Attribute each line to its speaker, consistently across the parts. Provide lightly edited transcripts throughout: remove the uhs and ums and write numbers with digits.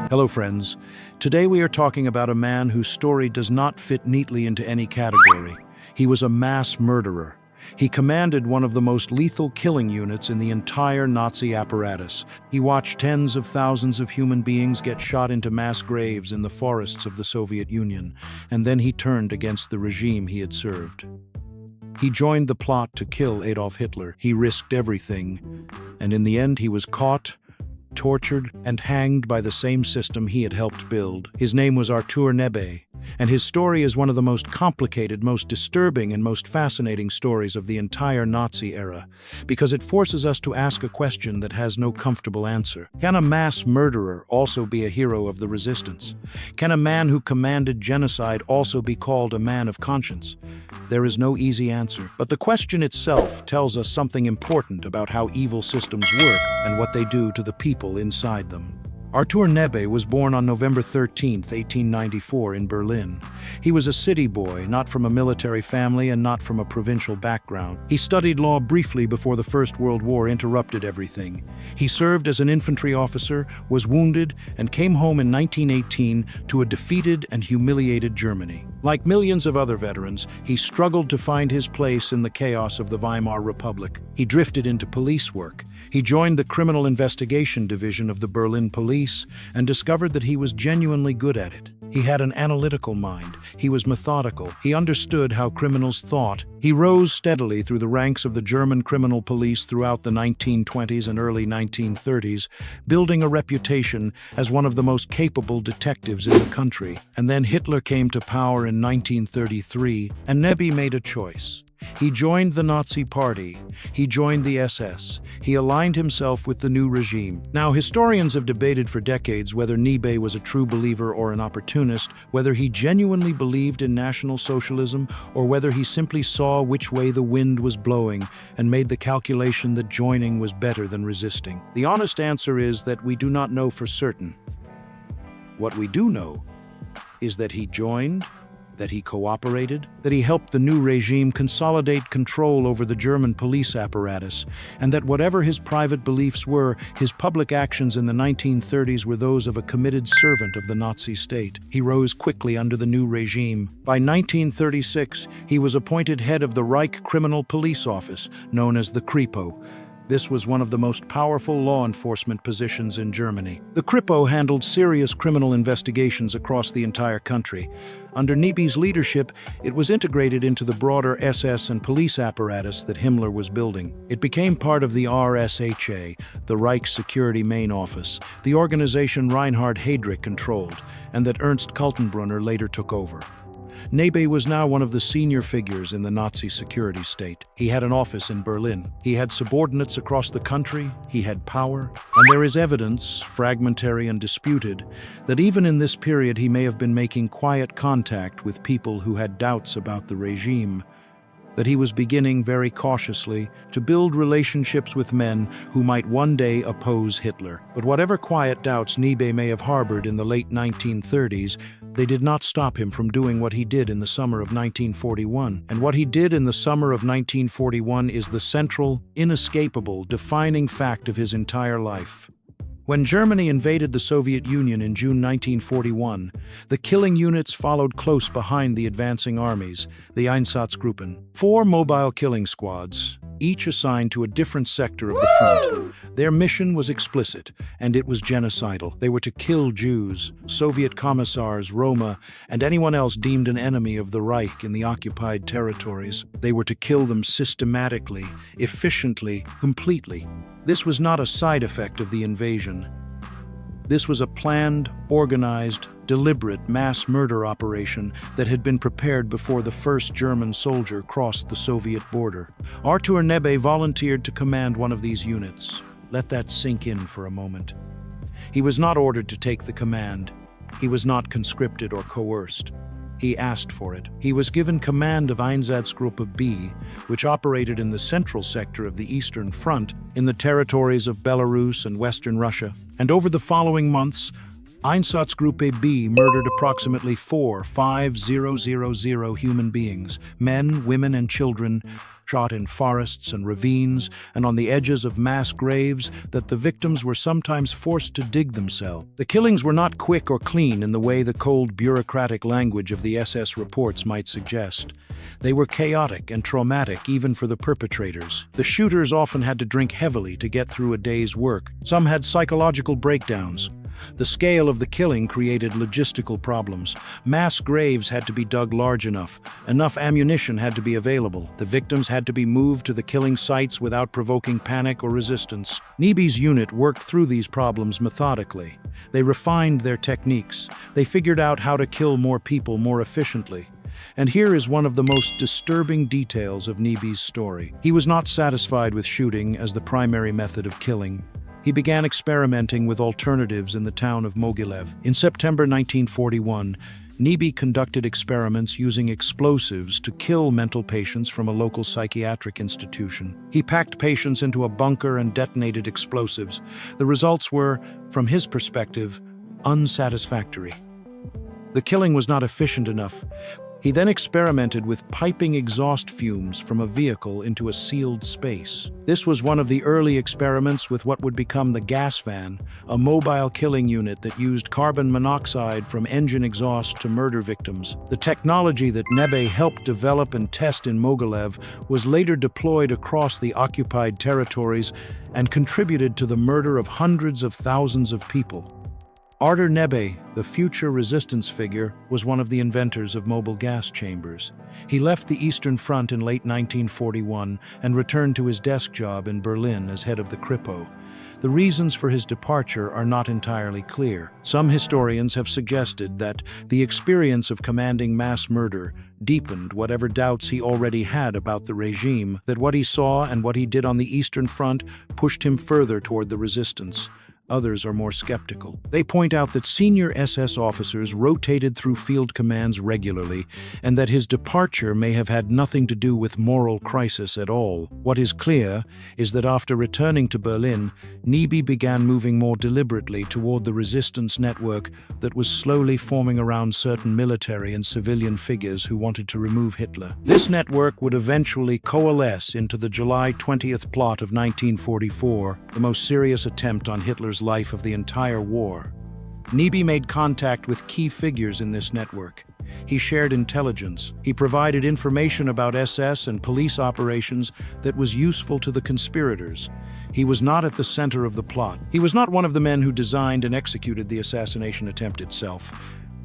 Speaker 1: Hello, friends. Today we are talking about a man whose story does not fit neatly into any category. He was a mass murderer. He commanded one of the most lethal killing units in the entire Nazi apparatus. He watched tens of thousands of human beings get shot into mass graves in the forests of the Soviet Union, and then he turned against the regime he had served. He joined the plot to kill Adolf Hitler. He risked everything, and in the end he was caught, tortured, and hanged by the same system he had helped build. His name was Artur Nebe, and his story is one of the most complicated, most disturbing, and most fascinating stories of the entire Nazi era, because it forces us to ask a question that has no comfortable answer. Can a mass murderer also be a hero of the resistance? Can a man who commanded genocide also be called a man of conscience? There is no easy answer, but the question itself tells us something important about how evil systems work and what they do to the people inside them. Artur Nebe was born on November 13, 1894 in Berlin. He was a city boy, not from a military family and not from a provincial background. He studied law briefly before the First World War interrupted everything. He served as an infantry officer, was wounded, and came home in 1918 to a defeated and humiliated Germany. Like millions of other veterans, he struggled to find his place in the chaos of the Weimar Republic. He drifted into police work. He joined the Criminal Investigation Division of the Berlin Police and discovered that he was genuinely good at it. He had an analytical mind. He was methodical. He understood how criminals thought. He rose steadily through the ranks of the German criminal police throughout the 1920s and early 1930s, building a reputation as one of the most capable detectives in the country. And then Hitler came to power in 1933, and Nebe made a choice. He joined the Nazi Party. He joined the SS. He aligned himself with the new regime. Now, historians have debated for decades whether Nebe was a true believer or an opportunist, whether he genuinely believed in National Socialism, or whether he simply saw which way the wind was blowing and made the calculation that joining was better than resisting. The honest answer is that we do not know for certain. What we do know is that he joined, that he cooperated, that he helped the new regime consolidate control over the German police apparatus, and that whatever his private beliefs were, his public actions in the 1930s were those of a committed servant of the Nazi state. He rose quickly under the new regime. By 1936, he was appointed head of the Reich Criminal Police Office, known as the Kripo. This was one of the most powerful law enforcement positions in Germany. The Kripo handled serious criminal investigations across the entire country. Under Nebe's leadership, it was integrated into the broader SS and police apparatus that Himmler was building. It became part of the RSHA, the Reich Security Main Office, the organization Reinhard Heydrich controlled, and that Ernst Kaltenbrunner later took over. Nebe was now one of the senior figures in the Nazi security state. He had an office in Berlin. He had subordinates across the country. He had power. And there is evidence, fragmentary and disputed, that even in this period he may have been making quiet contact with people who had doubts about the regime, that he was beginning very cautiously to build relationships with men who might one day oppose Hitler. But whatever quiet doubts Nebe may have harbored in the late 1930s, they did not stop him from doing what he did in the summer of 1941. And what he did in the summer of 1941 is the central, inescapable, defining fact of his entire life. When Germany invaded the Soviet Union in June 1941, the killing units followed close behind the advancing armies, the Einsatzgruppen. 4 mobile killing squads, each assigned to a different sector of the front. Their mission was explicit, and it was genocidal. They were to kill Jews, Soviet commissars, Roma, and anyone else deemed an enemy of the Reich in the occupied territories. They were to kill them systematically, efficiently, completely. This was not a side effect of the invasion. This was a planned, organized, deliberate mass murder operation that had been prepared before the first German soldier crossed the Soviet border. Artur Nebe volunteered to command one of these units. Let that sink in for a moment. He was not ordered to take the command. He was not conscripted or coerced. He asked for it. He was given command of Einsatzgruppe B, which operated in the central sector of the Eastern Front in the territories of Belarus and Western Russia. And over the following months, Einsatzgruppe B murdered approximately 4,500 human beings, men, women, and children, shot in forests and ravines and on the edges of mass graves that the victims were sometimes forced to dig themselves. The killings were not quick or clean in the way the cold bureaucratic language of the SS reports might suggest. They were chaotic and traumatic even for the perpetrators. The shooters often had to drink heavily to get through a day's work. Some had psychological breakdowns. The scale of the killing created logistical problems. Mass graves had to be dug large enough. Enough ammunition had to be available. The victims had to be moved to the killing sites without provoking panic or resistance. Nebe's unit worked through these problems methodically. They refined their techniques. They figured out how to kill more people more efficiently. And here is one of the most disturbing details of Nebe's story. He was not satisfied with shooting as the primary method of killing. He began experimenting with alternatives in the town of Mogilev. In September 1941, Nebe conducted experiments using explosives to kill mental patients from a local psychiatric institution. He packed patients into a bunker and detonated explosives. The results were, from his perspective, unsatisfactory. The killing was not efficient enough. He then experimented with piping exhaust fumes from a vehicle into a sealed space. This was one of the early experiments with what would become the gas van, a mobile killing unit that used carbon monoxide from engine exhaust to murder victims. The technology that Nebe helped develop and test in Mogilev was later deployed across the occupied territories and contributed to the murder of hundreds of thousands of people. Artur Nebe, the future resistance figure, was one of the inventors of mobile gas chambers. He left the Eastern Front in late 1941 and returned to his desk job in Berlin as head of the Kripo. The reasons for his departure are not entirely clear. Some historians have suggested that the experience of commanding mass murder deepened whatever doubts he already had about the regime, that what he saw and what he did on the Eastern Front pushed him further toward the resistance. Others are more skeptical. They point out that senior SS officers rotated through field commands regularly, and that his departure may have had nothing to do with moral crisis at all. What is clear is that after returning to Berlin, Nebe began moving more deliberately toward the resistance network that was slowly forming around certain military and civilian figures who wanted to remove Hitler. This network would eventually coalesce into the July 20th plot of 1944, the most serious attempt on Hitler's life of the entire war. Nebe made contact with key figures in this network. He shared intelligence. He provided information about SS and police operations that was useful to the conspirators. He was not at the center of the plot. He was not one of the men who designed and executed the assassination attempt itself.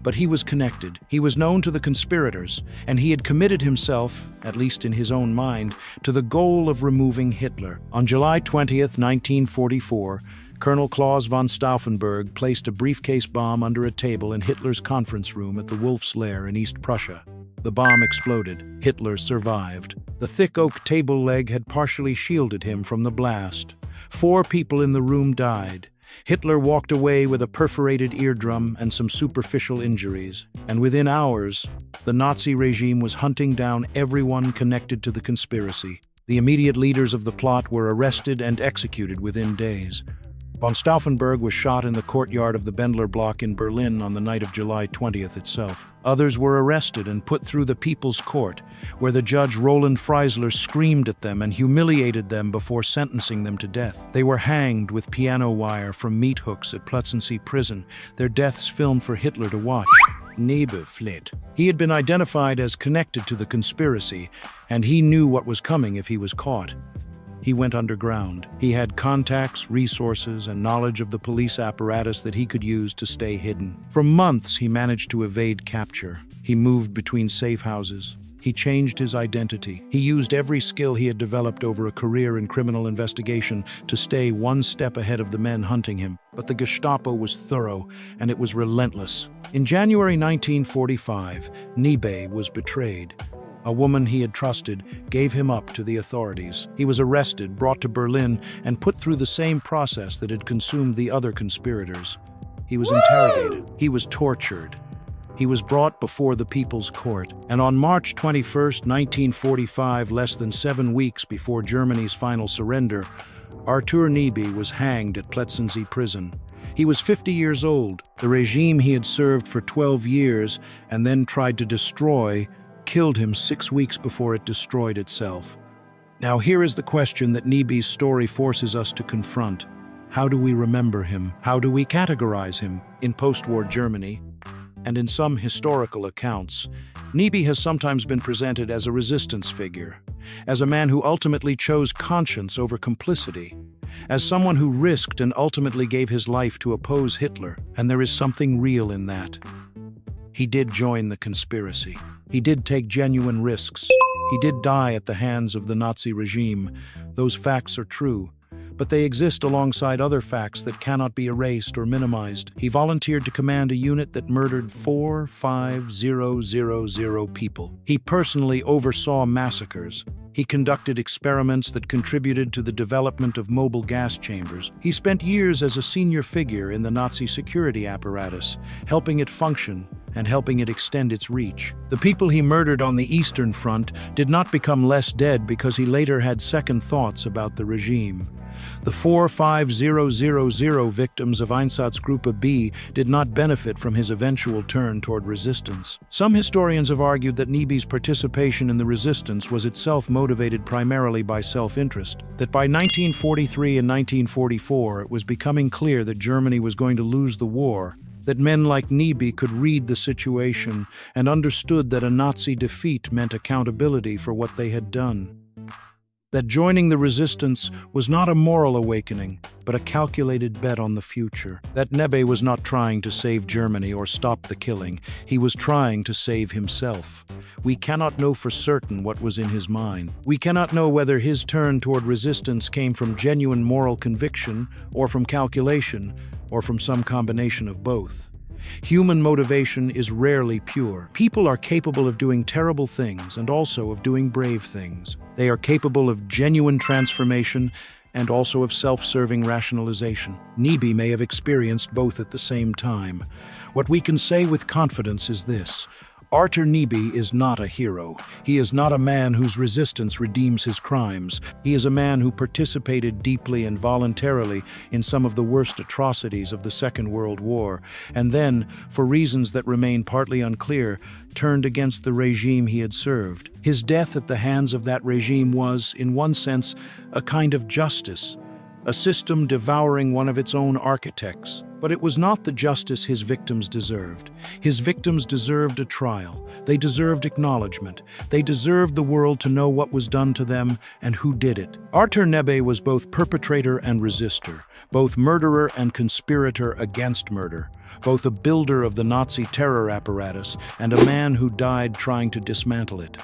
Speaker 1: But he was connected. He was known to the conspirators, and he had committed himself, at least in his own mind, to the goal of removing Hitler. On July 20th, 1944, Colonel Claus von Stauffenberg placed a briefcase bomb under a table in Hitler's conference room at the Wolf's Lair in East Prussia. The bomb exploded. Hitler survived. The thick oak table leg had partially shielded him from the blast. 4 people in the room died. Hitler walked away with a perforated eardrum and some superficial injuries. And within hours, the Nazi regime was hunting down everyone connected to the conspiracy. The immediate leaders of the plot were arrested and executed within days. Von Stauffenberg was shot in the courtyard of the Bendler block in Berlin on the night of July 20th itself. Others were arrested and put through the People's Court, where the judge Roland Freisler screamed at them and humiliated them before sentencing them to death. They were hanged with piano wire from meat hooks at Plötzensee prison, their deaths filmed for Hitler to watch. Nebe fled. He had been identified as connected to the conspiracy, and he knew what was coming if he was caught. He went underground. He had contacts, resources, and knowledge of the police apparatus that he could use to stay hidden. For months, he managed to evade capture. He moved between safe houses. He changed his identity. He used every skill he had developed over a career in criminal investigation to stay one step ahead of the men hunting him. But the Gestapo was thorough, and it was relentless. In January 1945, Nebe was betrayed. A woman he had trusted gave him up to the authorities. He was arrested, brought to Berlin, and put through the same process that had consumed the other conspirators. He was interrogated. He was tortured. He was brought before the People's Court. And on March 21st, 1945, less than 7 weeks before Germany's final surrender, Artur Nebe was hanged at Plötzensee prison. He was 50 years old. The regime he had served for 12 years and then tried to destroy killed him 6 weeks before it destroyed itself. Now here is the question that Nebe's story forces us to confront. How do we remember him? How do we categorize him? In post-war Germany, and in some historical accounts, Nebe has sometimes been presented as a resistance figure, as a man who ultimately chose conscience over complicity, as someone who risked and ultimately gave his life to oppose Hitler, and there is something real in that. He did join the conspiracy. He did take genuine risks. He did die at the hands of the Nazi regime. Those facts are true, but they exist alongside other facts that cannot be erased or minimized. He volunteered to command a unit that murdered 4,5,000 people. He personally oversaw massacres. He conducted experiments that contributed to the development of mobile gas chambers. He spent years as a senior figure in the Nazi security apparatus, helping it function and helping it extend its reach. The people he murdered on the Eastern Front did not become less dead because he later had second thoughts about the regime. The 4,5,000 victims of Einsatzgruppe B did not benefit from his eventual turn toward resistance. Some historians have argued that Nebe's participation in the resistance was itself motivated primarily by self-interest, that by 1943 and 1944 it was becoming clear that Germany was going to lose the war, that men like Nebe could read the situation and understood that a Nazi defeat meant accountability for what they had done. That joining the resistance was not a moral awakening, but a calculated bet on the future. That Nebe was not trying to save Germany or stop the killing. He was trying to save himself. We cannot know for certain what was in his mind. We cannot know whether his turn toward resistance came from genuine moral conviction, or from calculation, or from some combination of both. Human motivation is rarely pure. People are capable of doing terrible things and also of doing brave things. They are capable of genuine transformation and also of self-serving rationalization. Nebe may have experienced both at the same time. What we can say with confidence is this: Artur Nebe is not a hero. He is not a man whose resistance redeems his crimes. He is a man who participated deeply and voluntarily in some of the worst atrocities of the Second World War, and then, for reasons that remain partly unclear, turned against the regime he had served. His death at the hands of that regime was, in one sense, a kind of justice, a system devouring one of its own architects. But it was not the justice his victims deserved. His victims deserved a trial. They deserved acknowledgement. They deserved the world to know what was done to them and who did it. Artur Nebe was both perpetrator and resistor, both murderer and conspirator against murder, both a builder of the Nazi terror apparatus and a man who died trying to dismantle it.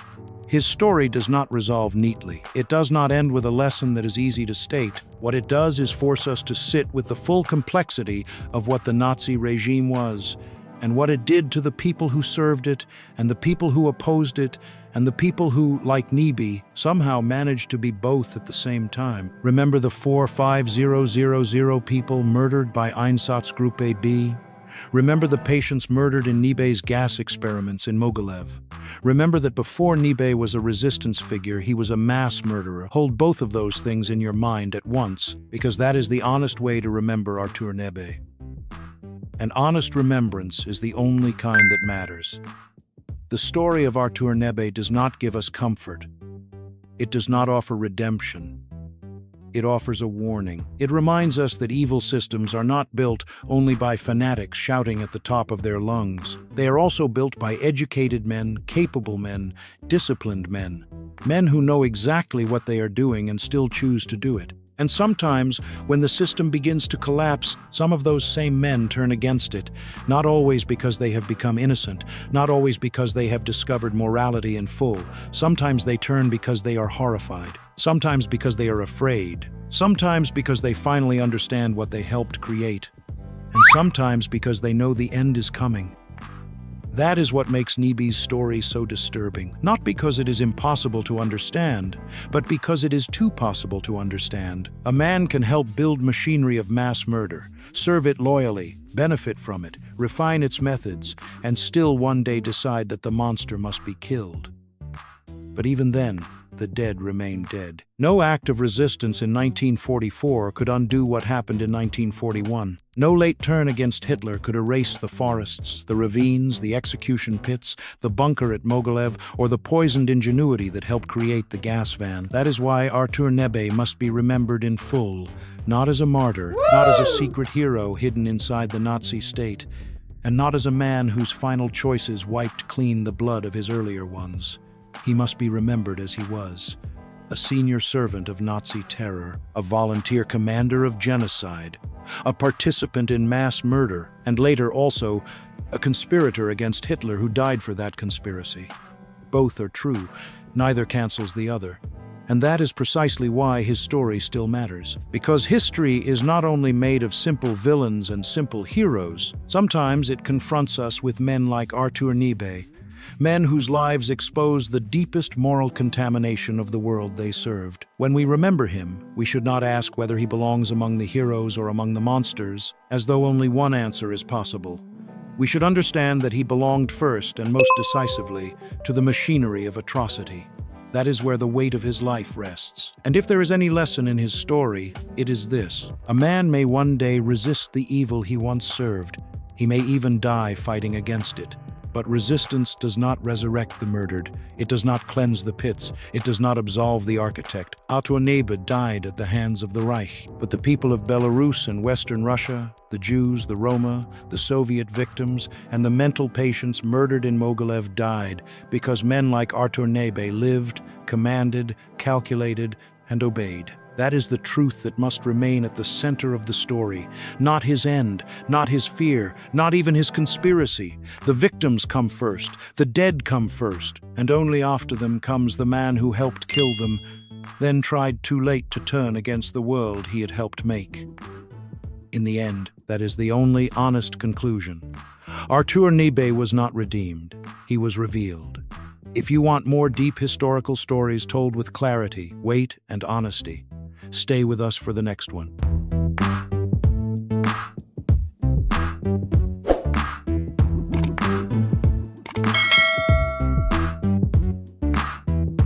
Speaker 1: His story does not resolve neatly. It does not end with a lesson that is easy to state. What it does is force us to sit with the full complexity of what the Nazi regime was, and what it did to the people who served it, and the people who opposed it, and the people who, like Nebe, somehow managed to be both at the same time. Remember the 4,5,000 people murdered by Einsatzgruppe B? Remember the patients murdered in Nebe's gas experiments in Mogilev. Remember that before Nebe was a resistance figure, he was a mass murderer. Hold both of those things in your mind at once, because that is the honest way to remember Artur Nebe. An honest remembrance is the only kind that matters. The story of Artur Nebe does not give us comfort. It does not offer redemption. It offers a warning. It reminds us that evil systems are not built only by fanatics shouting at the top of their lungs. They are also built by educated men, capable men, disciplined men. Men who know exactly what they are doing and still choose to do it. And sometimes, when the system begins to collapse, some of those same men turn against it, not always because they have become innocent, not always because they have discovered morality in full. Sometimes they turn because they are horrified, sometimes because they are afraid, sometimes because they finally understand what they helped create, and sometimes because they know the end is coming. That is what makes Nebe's story so disturbing, not because it is impossible to understand, but because it is too possible to understand. A man can help build machinery of mass murder, serve it loyally, benefit from it, refine its methods, and still one day decide that the monster must be killed. But even then, the dead remain dead. No act of resistance in 1944 could undo what happened in 1941. No late turn against Hitler could erase the forests, the ravines, the execution pits, the bunker at Mogilev, or the poisoned ingenuity that helped create the gas van. That is why Artur Nebe must be remembered in full, not as a martyr, not as a secret hero hidden inside the Nazi state, and not as a man whose final choices wiped clean the blood of his earlier ones. He must be remembered as he was, a senior servant of Nazi terror, a volunteer commander of genocide, a participant in mass murder, and later also a conspirator against Hitler who died for that conspiracy. Both are true, neither cancels the other. And that is precisely why his story still matters. Because history is not only made of simple villains and simple heroes, sometimes it confronts us with men like Artur Nebe, men whose lives expose the deepest moral contamination of the world they served. When we remember him, we should not ask whether he belongs among the heroes or among the monsters, as though only one answer is possible. We should understand that he belonged first and most decisively to the machinery of atrocity. That is where the weight of his life rests. And if there is any lesson in his story, it is this: a man may one day resist the evil he once served. He may even die fighting against it. But resistance does not resurrect the murdered. It does not cleanse the pits. It does not absolve the architect. Artur Nebe died at the hands of the Reich. But the people of Belarus and Western Russia, the Jews, the Roma, the Soviet victims, and the mental patients murdered in Mogilev died because men like Artur Nebe lived, commanded, calculated, and obeyed. That is the truth that must remain at the center of the story. Not his end, not his fear, not even his conspiracy. The victims come first, the dead come first, and only after them comes the man who helped kill them, then tried too late to turn against the world he had helped make. In the end, that is the only honest conclusion. Artur Nebe was not redeemed, he was revealed. If you want more deep historical stories told with clarity, weight, and honesty, stay with us for the next one.